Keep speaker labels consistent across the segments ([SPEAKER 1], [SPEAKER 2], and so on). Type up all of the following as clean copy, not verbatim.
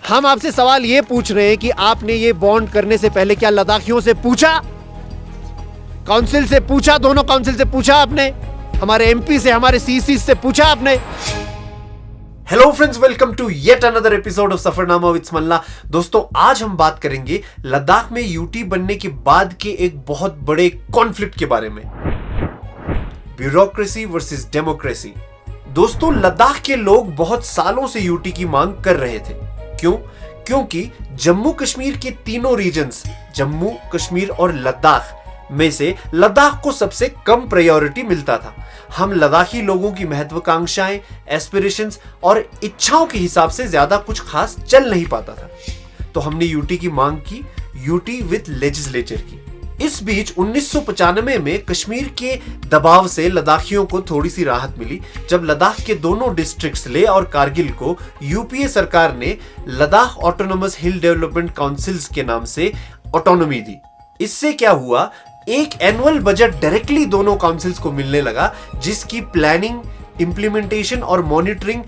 [SPEAKER 1] हम आपसे सवाल ये पूछ रहे हैं कि आपने ये बॉन्ड करने से पहले क्या लद्दाखियों से पूछा, काउंसिल से पूछा, दोनों काउंसिल से पूछा आपने, हमारे एमपी से, हमारे सीसी से पूछा आपने? Hello friends, welcome to yet another episode of सफरनामा विद मल्ला। दोस्तों, आज हम बात करेंगे लद्दाख में यूटी बनने के बाद के एक बहुत बड़े कॉन्फ्लिक्ट के बारे में, ब्यूरोक्रेसी वर्सेस डेमोक्रेसी। दोस्तों, लद्दाख के लोग बहुत सालों से यूटी की मांग कर रहे थे। क्यों? क्योंकि जम्मू कश्मीर के तीनों रीजन्स, जम्मू, कश्मीर और लद्दाख में से लद्दाख को सबसे कम प्रायोरिटी मिलता था। हम लद्दाखी लोगों की महत्वाकांक्षाएं, एस्पिरेशंस और इच्छाओं के हिसाब से ज्यादा कुछ खास चल नहीं पाता था, तो हमने यूटी की मांग की, यूटी विद लेजिस्लेचर की। इस बीच 1995 में कश्मीर के दबाव से लद्दाखियों को थोड़ी सी राहत मिली, जब लद्दाख के दोनों डिस्ट्रिक्ट्स लेह और कारगिल को यूपीए सरकार ने लद्दाख ऑटोनोमस हिल डेवलपमेंट काउंसिल्स के नाम से ऑटोनॉमी दी। इससे क्या हुआ, एक एनुअल बजट डायरेक्टली दोनों काउंसिल्स को मिलने लगा, जिसकी प्लानिंग, इंप्लीमेंटेशन और मॉनिटरिंग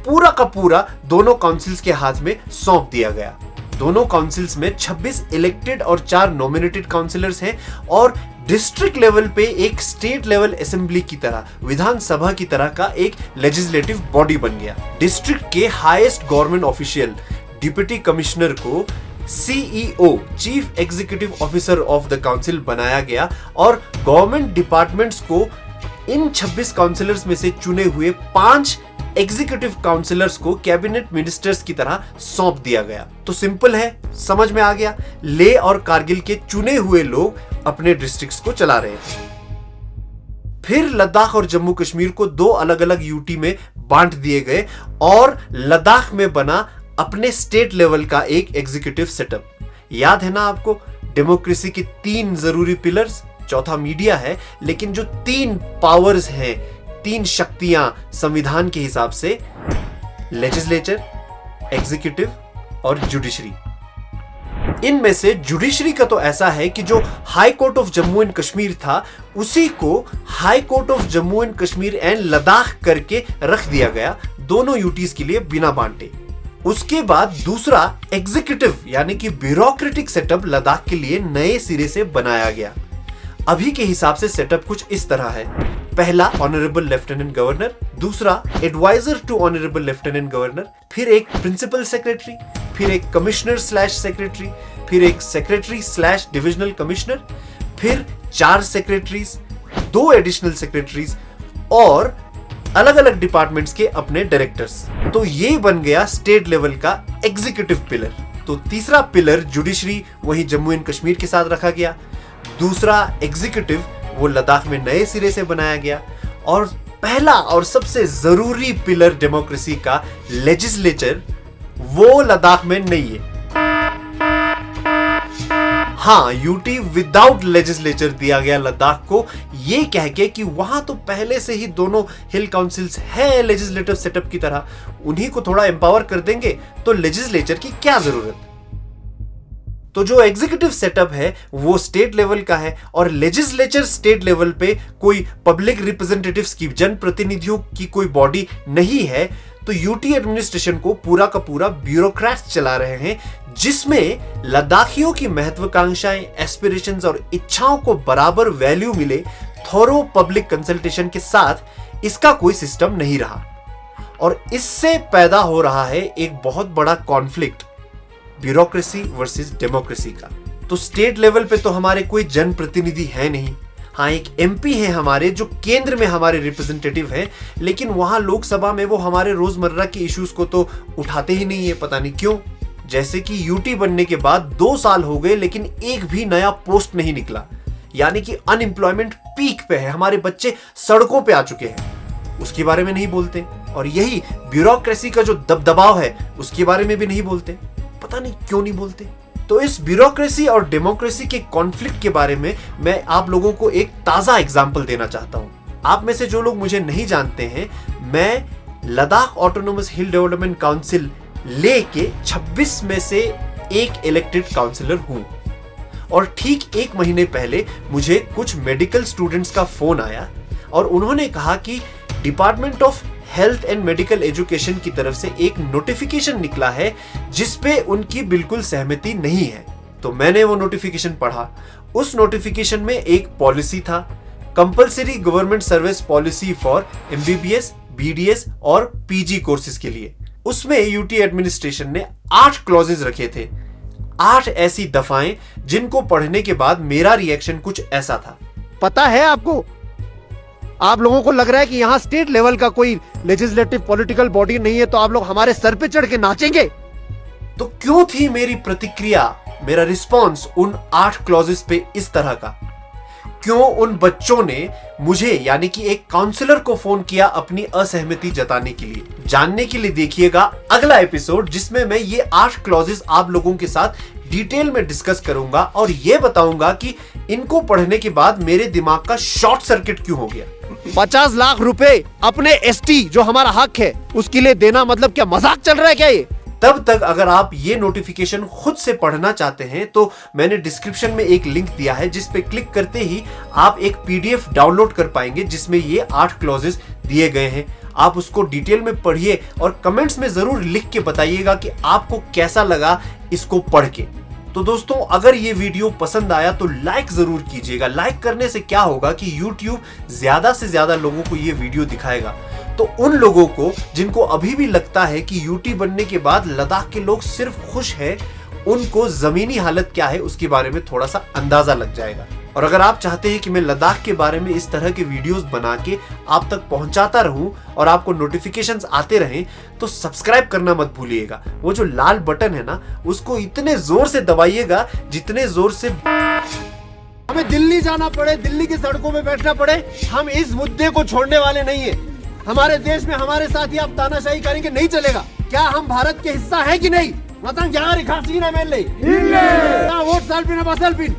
[SPEAKER 1] पूरा का पूरा दोनों काउंसिल्स के हाथ में सौंप दिया गया। दोनों काउंसिल्स में 26 इलेक्टेड और 4 नॉमिनेटेड काउंसिलर्स हैं और डिस्ट्रिक्ट लेवल पे एक स्टेट लेवल असेंबली की तरह, विधानसभा की तरह का एक लेजिस्लेटिव बॉडी बन गया। डिस्ट्रिक्ट के highest government official deputy commissioner को CEO, chief executive officer of the council बनाया गया और गवर्नमेंट डिपार्टमेंट्स को इन 26 काउंसिलर्स में से चुने हुए 5 एग्जीक्यूटिव काउंसिलर्स को कैबिनेट मिनिस्टर्स की तरह सौंप दिया गया। तो सिंपल है, समझ में आ गया, लेह और कारगिल के चुने हुए लोग अपने डिस्ट्रिक्ट्स को चला रहे थे। फिर लद्दाख और जम्मू कश्मीर को 2 अलग अलग यूटी में बांट दिए गए और लद्दाख में बना अपने स्टेट लेवल का एक एग्जीक्यूटिव सेटअप। याद है ना आपको, डेमोक्रेसी की 3 जरूरी पिलर्स, चौथा मीडिया है, लेकिन जो 3 पावर्स हैं, 3 शक्तियां संविधान के हिसाब से, लेजिस्लेचर, एग्जीक्यूटिव और जुडिशरी। इनमें से जुडिशरी का तो ऐसा है कि जो high court of Jammu and Kashmir था, उसी को high court of Jammu and Kashmir and Ladakh करके रख दिया गया, दोनों यूटीज के लिए बिना बांटे। उसके बाद दूसरा एग्जीक्यूटिव यानी कि ब्यूरोक्रेटिक सेटअप लद्दाख के लिए नए सिरे से बनाया गया। अभी के हिसाब से सेटअप कुछ इस तरह है। पहला ऑनरेबल लेफ्टिनेंट गवर्नर, दूसरा advisor to honourable lieutenant governor, फिर एक प्रिंसिपल सेक्रेटरी, फिर एक कमिश्नर स्लैश सेक्रेटरी, फिर एक सेक्रेटरी स्लैश डिविजनल कमिश्नर, फिर 4 सेक्रेटरीज, 2 एडिशनल सेक्रेटरीज और अलग अलग डिपार्टमेंट्स के अपने डायरेक्टर्स। तो ये बन गया स्टेट लेवल का एग्जीक्यूटिव पिलर। तो तीसरा पिलर जुडिशरी वहीं जम्मू एंड कश्मीर के साथ रखा गया, दूसरा एग्जीक्यूटिव वो लद्दाख में नए सिरे से बनाया गया, और पहला और सबसे जरूरी पिलर डेमोक्रेसी का लेजिस्लेचर वो लद्दाख में नहीं है। हाँ, यूटी विदाउट लेजिस्लेचर दिया गया लद्दाख को, ये कह के कि वहां तो पहले से ही दोनों हिल काउंसिल्स हैं लेजिस्लेटिव सेटअप की तरह, उन्हीं को थोड़ा एम्पावर कर देंगे तो लेजिस्लेचर की क्या जरूरत। तो जो एग्जीक्यूटिव सेटअप है वो स्टेट लेवल का है और लेजिस्लेचर स्टेट लेवल पे कोई पब्लिक रिप्रेजेंटेटिव्स की, जनप्रतिनिधियों की कोई बॉडी नहीं है। तो यूटी एडमिनिस्ट्रेशन को पूरा का पूरा ब्यूरोक्रेट्स चला रहे हैं, जिसमें लद्दाखियों की महत्वाकांक्षाएं, एस्पिरेशंस और इच्छाओं को बराबर वैल्यू मिले, थोरो पब्लिक कंसल्टेशन के साथ इसका कोई सिस्टम नहीं रहा। और इससे पैदा हो रहा है एक बहुत बड़ा कॉन्फ्लिक्ट, ब्यूरोक्रेसी वर्सेस डेमोक्रेसी का। तो स्टेट लेवल पे तो हमारे कोई जनप्रतिनिधि है नहीं। हाँ, एक एमपी है हमारे जो केंद्र में हमारे रिप्रेजेंटेटिव हैं, लेकिन वहां लोकसभा में वो हमारे रोजमर्रा के इश्यूज को तो उठाते ही नहीं है, पता नहीं क्यों। जैसे कि यूटी बनने के बाद 2 साल हो गए लेकिन एक भी नया पोस्ट नहीं निकला, यानी कि अनएम्प्लॉयमेंट पीक पे है, हमारे बच्चे सड़कों पे आ चुके हैं, उसके बारे में नहीं बोलते। और यही ब्यूरोक्रेसी का जो दबदबाव है उसके बारे में भी नहीं बोलते, पता नहीं क्यों नहीं बोलते। तो इस ब्यूरोक्रेसी और डेमोक्रेसी के कॉन्फ्लिक्ट के बारे में मैं आप लोगों को एक ताजा एग्जांपल देना चाहता हूं। आप में से जो लोग मुझे नहीं जानते हैं, मैं लद्दाख ऑटोनोमस हिल डेवलपमेंट काउंसिल लेह के 26 में से एक इलेक्टेड काउंसिलर हूं। और ठीक 1 महीने पहले मुझे कुछ मेडिकल स्टूडेंट्स का फोन आया और उन्होंने कहा कि department of health and medical education की तरफ से एक नोटिफिकेशन निकला है जिसपे उनकी बिल्कुल सहमति नहीं है। तो मैंने वो नोटिफिकेशन पढ़ा। उस नोटिफिकेशन में एक पॉलिसी था, compulsory government service policy for MBBS, BDS और पीजी कोर्सेज के लिए। उसमें यूटी एडमिनिस्ट्रेशन ने 8 क्लॉजेज रखे थे, 8 ऐसी दफाएं जिनको पढ़ने के बाद मेरा रिएक्शन कुछ ऐसा था।
[SPEAKER 2] पता है आपको, आप लोगों को लग रहा है कि यहाँ स्टेट लेवल का कोई लेजिस्लेटिव पॉलिटिकल बॉडी नहीं है तो आप लोग हमारे सर पे चढ़ के नाचेंगे।
[SPEAKER 1] तो क्यों थी मेरी प्रतिक्रिया, मेरा रिस्पॉन्स उन 8 क्लॉजेस पे इस तरह का? क्यों उन बच्चों ने मुझे यानी कि एक काउंसलर को फोन किया अपनी असहमति जताने के लिए? जानने के लिए देखिएगा अगला एपिसोड, जिसमें मैं ये 8 क्लॉजेस आप लोगों के साथ डिटेल में डिस्कस करूंगा और ये बताऊंगा कि इनको पढ़ने के बाद मेरे दिमाग का शॉर्ट सर्किट क्यों हो गया।
[SPEAKER 2] 50 लाख रुपए अपने एसटी जो हमारा हक है उसके लिए देना मतलब क्या मजाक चल रहा है क्या ये?
[SPEAKER 1] तब तक अगर आप ये नोटिफिकेशन खुद से पढ़ना चाहते हैं तो मैंने डिस्क्रिप्शन में एक लिंक दिया है जिस पे क्लिक करते ही आप एक पीडीएफ डाउनलोड कर पाएंगे जिसमें ये 8 क्लॉजेस दिए गए हैं। आप उसको डिटेल में पढ़िए और कमेंट्स में जरूर लिख के बताइएगा कि आपको कैसा लगा इसको पढ़ के। तो दोस्तों, अगर ये वीडियो पसंद आया तो लाइक जरूर कीजिएगा। लाइक करने से क्या होगा कि YouTube ज्यादा से ज्यादा लोगों को ये वीडियो दिखाएगा। तो उन लोगों को जिनको अभी भी लगता है कि यूटी बनने के बाद लद्दाख के लोग सिर्फ खुश हैं, उनको जमीनी हालत क्या है उसके बारे में थोड़ा सा अंदाजा लग जाएगा। और अगर आप चाहते हैं कि मैं लद्दाख के बारे में इस तरह के वीडियोस बना के आप तक पहुंचाता रहूं और आपको नोटिफिकेशंस आते रहें, तो सब्सक्राइब करना मत भूलिएगा। वो जो लाल बटन है ना, उसको इतने जोर से दबाइएगा जितने जोर से
[SPEAKER 2] हमें दिल्ली जाना पड़े, दिल्ली की सड़कों में बैठना पड़े, हम इस मुद्दे को छोड़ने वाले नहीं है। हमारे देश में हमारे साथ ही आप तानाशाही करेंगे, नहीं चलेगा। क्या हम भारत के हिस्सा है कि नहीं? मतलब यहाँ रिखासी ना मेल ले वोट साल पिन